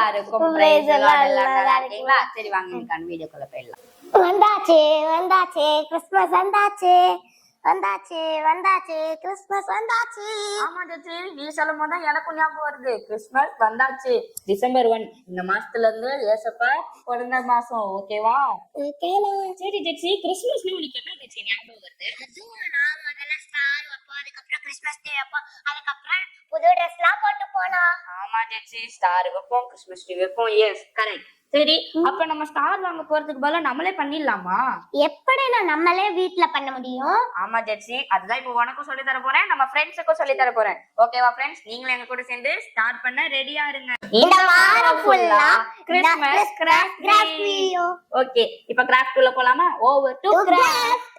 எல்லாருக்கும் பிரைஸ் நல்லா இருக்கீங்களா? சரி வாங்க இன்னைக்கான வீடியோக்குள்ள போயிடலாம். வந்தாச்சே வந்தாச்சே கிறிஸ்மஸ் வந்தாச்சே வந்தாச்சே வந்தாச்சே கிறிஸ்மஸ் வந்தாச்சு. ஆமா சச்சி, நீ சொல்லும் போது எனக்கும் ஞாபகம் வருது. கிறிஸ்மஸ் வந்தாச்சு. டிசம்பர் 1 இந்த மாசத்துல இருந்து ஏசப்பா பிறந்த மாசம். ஓகேவா? சரி சச்சி, கிறிஸ்மஸ் உனக்கு என்ன சச்சி ஞாபகம் வருது? நான் முதல்ல ஸ்டார் வைப்போம், அதுக்கப்புறம் கிறிஸ்மஸ் டே வைப்போம், அதுக்கப்புறம் புது ட்ரெஸ் எல்லாம் போட்டு போனோம். ஆமா சச்சி, ஸ்டார் வைப்போம், கிறிஸ்மஸ் ட்ரீ வைப்போம். Yes correct. சரி, அப்ப நம்ம ஸ்டார் வாங்க போறதுக்கு பதிலா நம்மளே பண்ணிடலாமா? எப்படி நம்மளே வீட்ல பண்ண முடியும்? ஆமா ஜெட்சி, அதுதான் இப்ப உனக்கும் சொல்லி தர போறேன், நம்ம ஃப்ரெண்ட்ஸுக்கும் சொல்லி தர போறேன். ஓகேவா ஃப்ரெண்ட்ஸ்? நீங்களும் எங்க கூட சேர்ந்து ஸ்டார்ட் பண்ண ரெடியா இருங்க. இந்த வாரம் ஃபுல்லா கிறிஸ்மஸ் கிராஃப்ட் வீடியோ. ஓகே, இப்ப கிராஃப்ட் உள்ள போலாமா? Over to craft.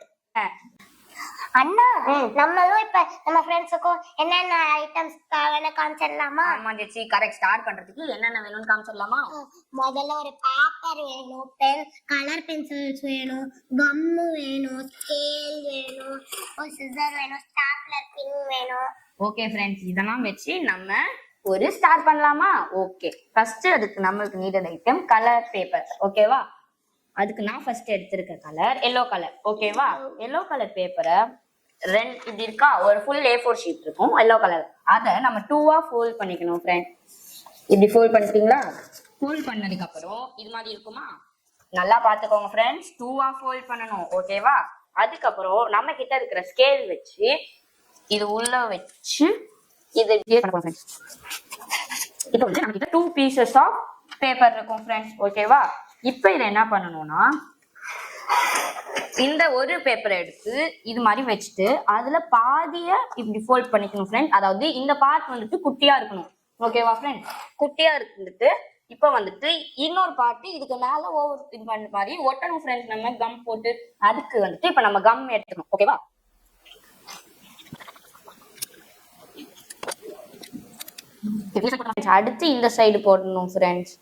அண்ணா, நம்மளும் இப்ப நம்ம ஃப்ரெண்ட்ஸுக்கும் என்னென்ன ஐட்டம்ஸ் வேணும் காமிச்சிடலாமா? ஆமா ஜெட்சி, கரெக்ட். ஸ்டார்ட் பண்றதுக்கு என்னென்ன வேணும்னு காமிச்சிடலாமா? முதல்ல ஒரு பேப்பர் வேணும், பென், கலர் பென்சில்ஸ் வேணும், கம்மு வேணும், ஸ்கேல் வேணும், ஒரு சிசர் வேணும், ஸ்டாப்லர் பின் வேணும். ஓகே ஃப்ரெண்ட்ஸ், இதெல்லாம் வச்சு நம்ம ஒரு ஸ்டார்ட் பண்ணலாமா? ஓகே, ஃபர்ஸ்ட் அதுக்கு நம்மளுக்கு நீடட் ஐட்டம் கலர் பேப்பர். ஓகேவா? அதுக்கு நான் ஃபர்ஸ்ட் எடுத்திருக்க கலர் எல்லோ கலர். ஓகேவா? எல்லோ கலர் பேப்பரை ரெண்டு இப்படி இருக்கா, ஒரு ஃபுல் A4 ஷீட் இருக்கும் எல்லோ கலர். அதை நம்ம 2வா ஃபோல்ட் பண்ணிக்கணும் ஃப்ரெண்ட். இப்படி ஃபோல்ட் பண்ணிட்டீங்களா? ஃபோல்ட் பண்ணதுக்கு அப்புறம் இது மாதிரி இருக்குமா? நல்லா பாத்துக்கோங்க ஃப்ரெண்ட்ஸ், 2வா ஃபோல்ட் பண்ணணும். ஓகேவா? அதுக்கப்புறம் நம்ம கிட்ட இருக்கிற ஸ்கேல் வச்சு இது உள்ள வச்சு இதை பண்ண போறோம் ஃப்ரெண்ட்ஸ். இப்போ வந்து நம்ம கிட்ட 2 பீசஸ் ஆஃப் பேப்பர் இருக்கும் ஃப்ரெண்ட்ஸ். ஓகேவா? இப்போ இதை என்ன பண்ணணும்னா, இந்த ஒரு பேப்பரை எடுத்து இது மாதிரி வச்சுட்டு அதுல பாதிய இப்படி ஃபோல்ட் பண்ணிக்கணும் ஃப்ரெண்ட். அதாவது இந்த பார்ட் வந்துட்டு குட்டியா இருக்கணும். ஓகேவா ஃப்ரெண்ட்? குட்டியா இருந்துட்டு இப்ப வந்துட்டு இன்னொரு பார்ட் இதுக்கு மேல ஓவர் இது பண்ண மாதிரி ஒட்டணும் ஃப்ரெண்ட். நம்ம கம் போட்டு அதுக்கு வந்துட்டு இப்ப நம்ம கம் எடுத்துக்கணும். ஓகேவா? அடுத்து இந்த சைடு போடணும் ஃப்ரெண்ட்ஸ்.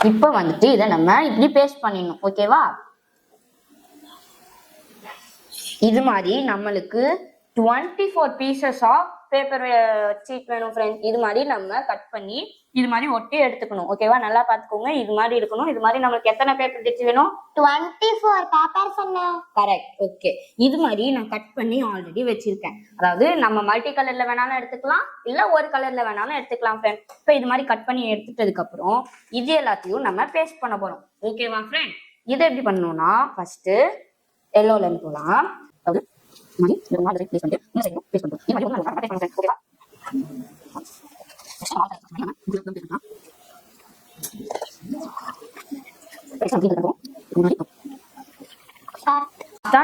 இப்ப வந்துட்டு இதை நம்ம இப்படி பேஸ்ட் பண்ணிடணும். ஓகேவா? இது மாதிரி நம்மளுக்கு 24 பீசஸ் ஆஃப் பேப்பர் சீட் வேணும் ஃப்ரெண்ட்ஸ். இது மாதிரி நம்ம கட் பண்ணி இது மாதிரி ஒட்டி எடுத்துக்கணும். ஓகேவா? நல்லா பாத்துக்கோங்க, இது மாதிரி இருக்கணும். இது மாதிரி நம்மளுக்கு எத்தனை பேப்பர் டிச்சு வேணும்? 24 பேப்பர் சொன்னேன். கரெக்ட். ஓகே, இது மாதிரி நான் கட் பண்ணி ஆல்ரெடி வச்சிருக்கேன். அதாவது நம்ம மல்டி கலர்ல வேணாலும் எடுத்துக்கலாம், இல்ல ஒரு கலர்ல வேணாலும் எடுத்துக்கலாம் ஃப்ரெண்ட். இப்போ இது மாதிரி கட் பண்ணி எடுத்துட்டதுக்கு அப்புறம் இது எல்லாத்தையும் நம்ம பேஸ்ட் பண்ண போறோம். ஓகேவா ஃப்ரெண்ட்? இதை எப்படி பண்ணணும்னா, ஃபர்ஸ்ட் எல்லோல இருந்து போலாம்.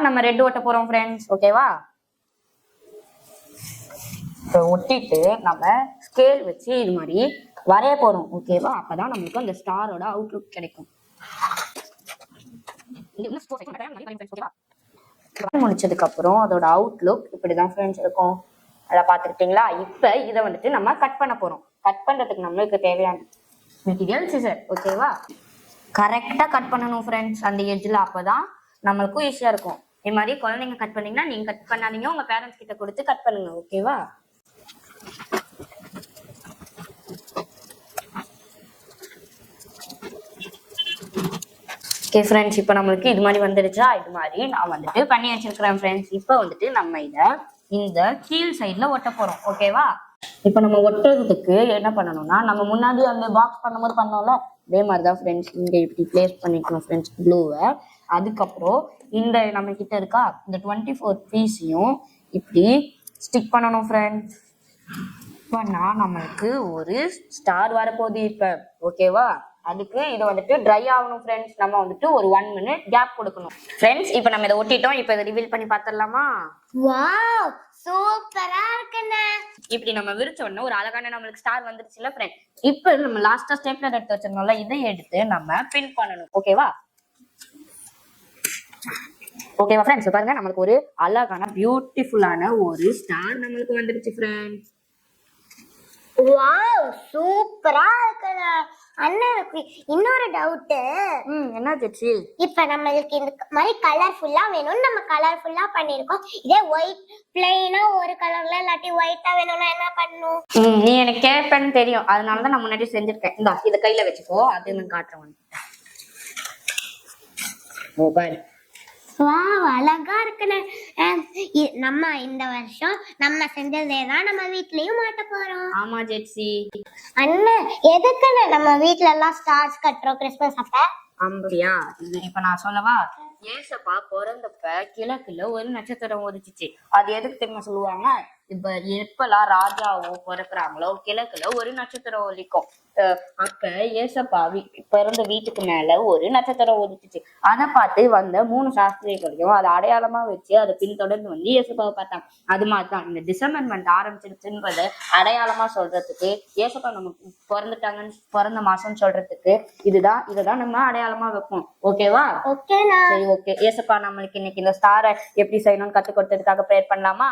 நம்ம ரெட் ஒட்ட போறோம் ஃப்ரெண்ட்ஸ். ஓகேவா? ஒட்டிட்டு நம்ம ஸ்கேல் வச்சு இது மாதிரி வரைய போறோம். ஓகேவா? அப்பதான் நம்மளுக்கு அந்த ஸ்டாரோட அவுட்லுக் கிடைக்கும். முடிச்சதுக்கு அப்புறம் அதோட அவுட்லுக் இப்படிதான் ஃப்ரெண்ட்ஸ் இருக்கும். அதை பாத்துக்கிட்டீங்களா? இப்ப இதை வந்துட்டு நம்ம கட் பண்ண போறோம். கட் பண்றதுக்கு நம்மளுக்கு தேவையான மெட்டீரியல் சிசர். ஓகேவா? கரெக்டா கட் பண்ணணும் ஃப்ரெண்ட்ஸ் அந்த எட்ஜ்ல. அப்பதான் நம்மளுக்கும் ஈஸியா இருக்கும். இது மாதிரி குழந்தைங்க கட் பண்ணீங்கன்னா நீங்க கட் பண்ணாதீங்க, உங்க பேரண்ட்ஸ் கிட்ட கொடுத்து கட் பண்ணுங்க. ஓகேவா? ஓகே ஃப்ரெண்ட்ஸ், இப்போ நம்மளுக்கு இது மாதிரி வந்துடுச்சா? இது மாதிரி நான் வந்துட்டு பண்ணி வச்சிருக்கிறேன் ஃப்ரெண்ட்ஸ். இப்போ வந்துட்டு நம்ம இதை இந்த கீழ் சைட்ல ஒட்ட போறோம். ஓகேவா? இப்போ நம்ம ஒட்டுறதுக்கு என்ன பண்ணணும்னா, நம்ம முன்னாடி அந்த பாக்ஸ் பண்ணும்போது பண்ணோம்ல, அதே மாதிரிதான் ஃப்ரெண்ட்ஸ் இங்க இப்படி பிளேஸ் பண்ணிக்கணும் ஃப்ரெண்ட்ஸ் ப்ளூவை. அதுக்கப்புறம் இந்த நம்ம கிட்ட இருக்கா இந்த 24 பீஸையும் இப்படி ஸ்டிக் பண்ணணும் ஃப்ரெண்ட்ஸ். இப்பனா நம்மளுக்கு ஒரு ஸ்டார் வரப்போகுது இப்ப. ஓகேவா? அதுக்கு இது வந்துட்டு ட்ரை ஆகணும் ஃப்ரெண்ட்ஸ். நம்ம வந்துட்டு ஒரு 1 மினிட் கேப் கொடுக்கணும் ஃப்ரெண்ட்ஸ். இப்போ நம்ம இதை ஒட்டிட்டோம். இப்போ இதை ரிவீல் பண்ணி பார்த்துடலாமா? வாவ், சூப்பரா இருக்குண்ணே. இப்படி நம்ம விரிச்ச உடனே ஒரு அழகான நம்மளுக்கு ஸ்டார் வந்துருச்சுல ஃப்ரெண்ட். இப்போ நம்ம லாஸ்டா ஸ்டேப்லர் எடுத்து வச்சிருந்தோம்ல, இதை எடுத்து நம்ம பின் பண்ணணும். ஓகேவா? ஓகேவா ஃப்ரெண்ட்ஸ்? பாருங்க, நம்மளுக்கு ஒரு அழகான பியூட்டிஃபுல்லான ஒரு ஸ்டார் நம்மளுக்கு வந்துருச்சு ஃப்ரெண்ட்ஸ். வாவ், சூப்பரா இருக்குண்ணே. அண்ணனுக்கு இன்னொரு டவுட். என்ன ஜெட்சி? இப்ப நம்மளுக்கு இந்த மாதிரி கலர்ஃபுல்லா வேணும்னு நம்ம கலர்ஃபுல்லா பண்ணிருக்கோம். இதே ஒயிட் பிளைனா ஒரு கலர்ல இல்லாட்டி ஒயிட்டா வேணும்னா என்ன பண்ணணும்? நீ எனக்கு கேட்பேன்னு தெரியும், அதனாலதான் நான் முன்னாடி செஞ்சிருக்கேன். இந்தா இத கையில வச்சுக்கோ, அது நான் காட்டுறேன். வாவ், அழகா இருக்குன்னு. நம்ம இந்த வருஷம் நம்ம செஞ்சதே தான் நம்ம வீட்லயும் மாட்ட போறோம். ஆமா ஜெட்சி. அண்ணன், எதுக்குன்னு நம்ம வீட்ல எல்லாம் ஸ்டார்ஸ் கட்டுறோம் கிறிஸ்மஸ் அப்ப? அப்படியா? இப்ப நான் சொல்லவா? ஏசப்பா பிறந்தப்ப கிழக்குல ஒரு நட்சத்திரம் உதிச்சிச்சு. அது எதுக்கு தெரியுமா சொல்லுவாங்க? இப்ப எப்பெல்லாம் ராஜாவோ பிறக்குறாங்களோ கிழக்குல ஒரு நட்சத்திரம் ஒலிக்கும். அப்ப ஏசப்பா பிறந்த வீட்டுக்கு மேல ஒரு நட்சத்திரம் உதிச்சிச்சு. அதை பார்த்து வந்த 3 சாஸ்திரிகளையும் அதை அடையாளமா வச்சு அதை பின்தொடர்ந்து வந்து ஏசப்பாவை பார்த்தாங்க. அது மாதிரிதான் இந்த டிசம்பர் மந்த் ஆரம்பிச்சிருச்சுன்றத அடையாளமா சொல்றதுக்கு, ஏசப்பா நமக்கு பிறந்த மாசம் சொல்றதுக்கு இதுதான் நம்ம அடையாளமா வைப்போம். ஓகேவா? சரி, ஓகே. ஏசப்பா நம்மளுக்கு இன்னைக்கு இந்த ஸ்டாரை எப்படி செய்யணும்னு கத்து கொடுத்ததுக்காக ப்ரேயர் பண்ணலாமா?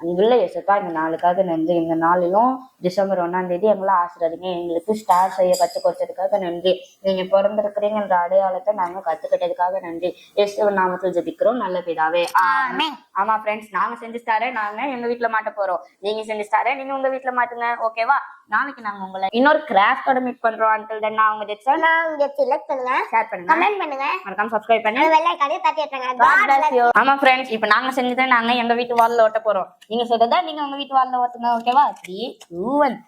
அன்புள்ள ஏசப்பா, இந்த நாளுக்காக நன்றி. இந்த நாளிலும் டிசம்பர் 1ஆம் தேதி எங்களை ஆசிரியங்க, எங்களுக்கு ஸ்டார் செய்ய கத்து கொடுத்ததுக்காக நன்றி. நீங்க பிறந்திருக்கிறீங்கன்ற அடையாளத்தை நாங்க கத்துக்கிட்டதுக்காக நன்றி. இயேசுவின் நாமத்தில் ஜெபிக்கிறோம் நல்ல பிதாவே, ஆமென். ஆமா ஃப்ரெண்ட்ஸ், நாங்க செஞ்ச ஸ்டாரை நாங்க எங்க வீட்டுல மாட்ட போறோம். நீங்க செஞ்ச ஸ்டாரை நீங்க உங்க வீட்டுல மாட்டுங்க. ஓகேவா? நாளைக்கு நாங்க உங்களை இன்னொரு கிராஃப்டோட மீட் பண்றோம். அன்டில் தென் நான் உங்க லைக் பண்ணுங்க, ஷேர் பண்ணுங்க, கமெண்ட் பண்ணுங்க, மறக்காம சப்ஸ்கிரைப் பண்ணி பெல் ஐகானை தட்டி விட்டுருங்க. God bless you. ஆமா ஃப்ரெண்ட்ஸ், இப்போ நாங்க செஞ்சதை நாங்க எங்க வீட்டு வால்ல ஒட்ட போறோம். நீங்க செய்ததை நீங்க உங்க வீட்டு வால்ல ஒட்டுங்க. ஓகேவா? 3, 2, 1.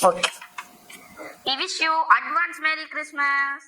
Okay. We wish you advance Merry Christmas.